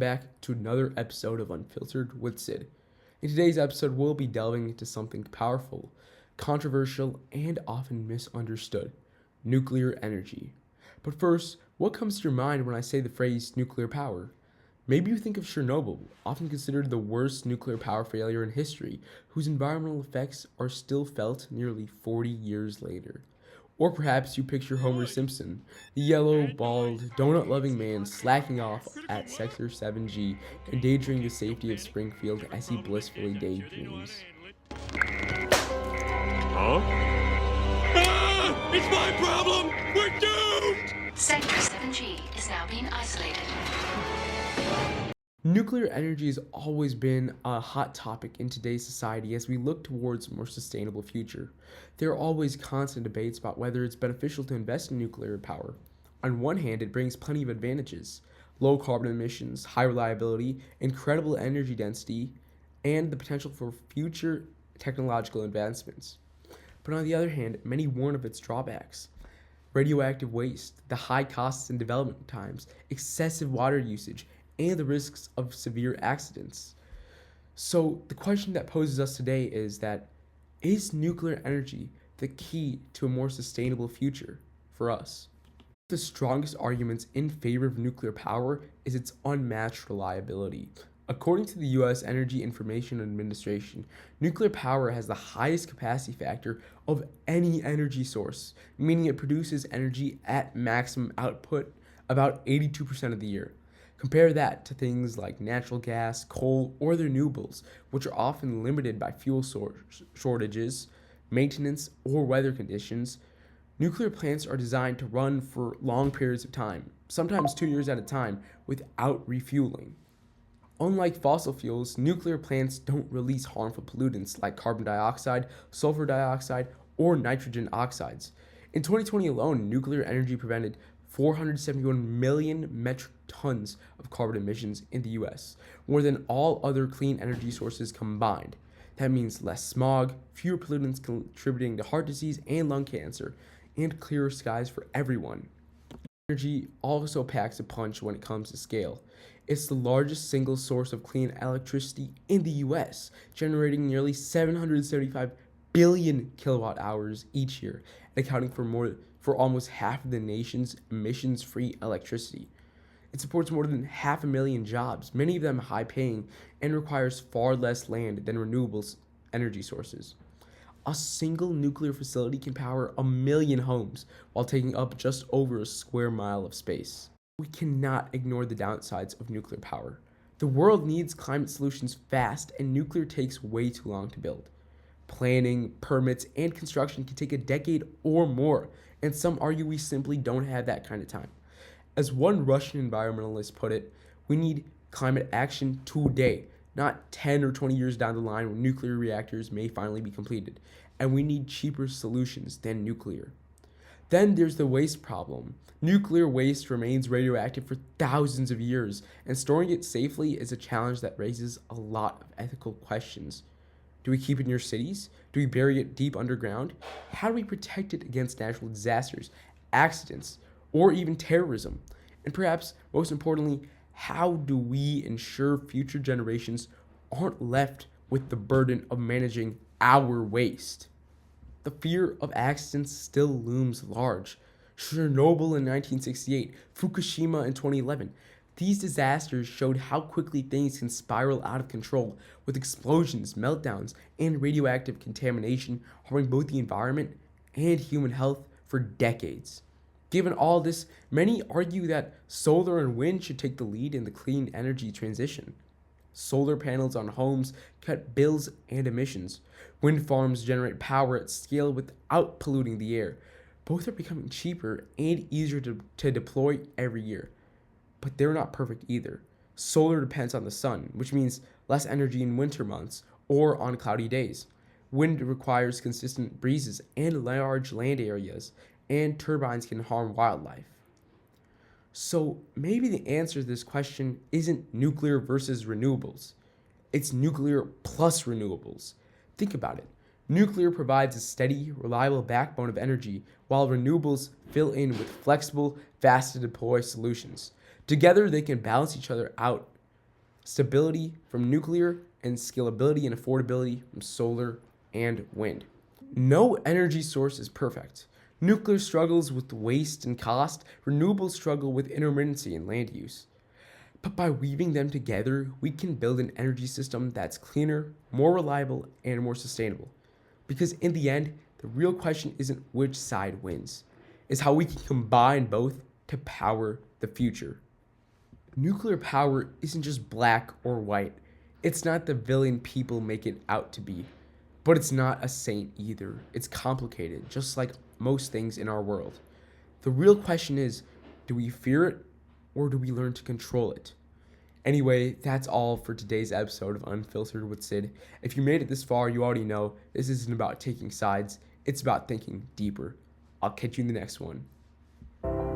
back to another episode of Unfiltered with Sid. In today's episode, we'll be delving into something powerful, controversial, and often misunderstood: nuclear energy. But first, what comes to your mind when I say the phrase nuclear power? Maybe you think of Chernobyl, often considered the worst nuclear power failure in history, whose environmental effects are still felt nearly 40 years later. Or perhaps you picture Homer Simpson, the yellow, bald, donut loving man slacking off at Sector 7G, endangering the safety of Springfield as he blissfully daydreams. Huh? Ah! It's my problem! We're doomed! Sector 7G is now being isolated. Nuclear energy has always been a hot topic in today's society as we look towards a more sustainable future. There are always constant debates about whether it's beneficial to invest in nuclear power. On one hand, it brings plenty of advantages: low carbon emissions, high reliability, incredible energy density, and the potential for future technological advancements. But on the other hand, many warn of its drawbacks: radioactive waste, the high costs and development times, excessive water usage, and the risks of severe accidents. So the question that poses us today is nuclear energy the key to a more sustainable future for us? The strongest arguments in favor of nuclear power is its unmatched reliability. According to the US Energy Information Administration, nuclear power has the highest capacity factor of any energy source, meaning it produces energy at maximum output about 82% of the year. Compare that to things like natural gas, coal, or the renewables, which are often limited by fuel shortages, maintenance, or weather conditions. Nuclear plants are designed to run for long periods of time, sometimes 2 years at a time, without refueling. Unlike fossil fuels, nuclear plants don't release harmful pollutants like carbon dioxide, sulfur dioxide, or nitrogen oxides. In 2020 alone, nuclear energy prevented 471 million metric tons of carbon emissions in the US, more than all other clean energy sources combined. That means less smog, fewer pollutants contributing to heart disease and lung cancer, and clearer skies for everyone. Energy also packs a punch when it comes to scale. It's the largest single source of clean electricity in the US, generating nearly 775 billion kilowatt hours each year, and accounting for almost half of the nation's emissions-free electricity. It supports more than 500,000 jobs, many of them high-paying, and requires far less land than renewables energy sources. A single nuclear facility can power 1 million homes while taking up just over a square mile of space. We cannot ignore the downsides of nuclear power. The world needs climate solutions fast, and nuclear takes way too long to build. Planning, permits, and construction can take a decade or more, and some argue we simply don't have that kind of time. As one Russian environmentalist put it, we need climate action today, not 10 or 20 years down the line when nuclear reactors may finally be completed, and we need cheaper solutions than nuclear. Then there's the waste problem. Nuclear waste remains radioactive for thousands of years, and storing it safely is a challenge that raises a lot of ethical questions. Do we keep it near cities? Do we bury it deep underground? How do we protect it against natural disasters, accidents, or even terrorism? And perhaps most importantly, how do we ensure future generations aren't left with the burden of managing our waste? The fear of accidents still looms large. Chernobyl in 1968, Fukushima in 2011. These disasters showed how quickly things can spiral out of control, with explosions, meltdowns, and radioactive contamination harming both the environment and human health for decades. Given all this, many argue that solar and wind should take the lead in the clean energy transition. Solar panels on homes cut bills and emissions. Wind farms generate power at scale without polluting the air. Both are becoming cheaper and easier to deploy every year. But they're not perfect either. Solar depends on the sun, which means less energy in winter months or on cloudy days. Wind requires consistent breezes and large land areas, and turbines can harm wildlife. So maybe the answer to this question isn't nuclear versus renewables. It's nuclear plus renewables. Think about it. Nuclear provides a steady, reliable backbone of energy, while renewables fill in with flexible, fast to deploy solutions. Together, they can balance each other out stability from nuclear, and scalability and affordability from solar and wind. No energy source is perfect. Nuclear struggles with waste and cost, renewables struggle with intermittency and land use. But by weaving them together, we can build an energy system that's cleaner, more reliable, and more sustainable. Because in the end, the real question isn't which side wins, it's how we can combine both to power the future. Nuclear power isn't just black or white. It's not the villain people make it out to be. But it's not a saint either. It's complicated, just like most things in our world. The real question is, do we fear it or do we learn to control it? Anyway, that's all for today's episode of Unfiltered with Sid. If you made it this far, you already know this isn't about taking sides. It's about thinking deeper. I'll catch you in the next one.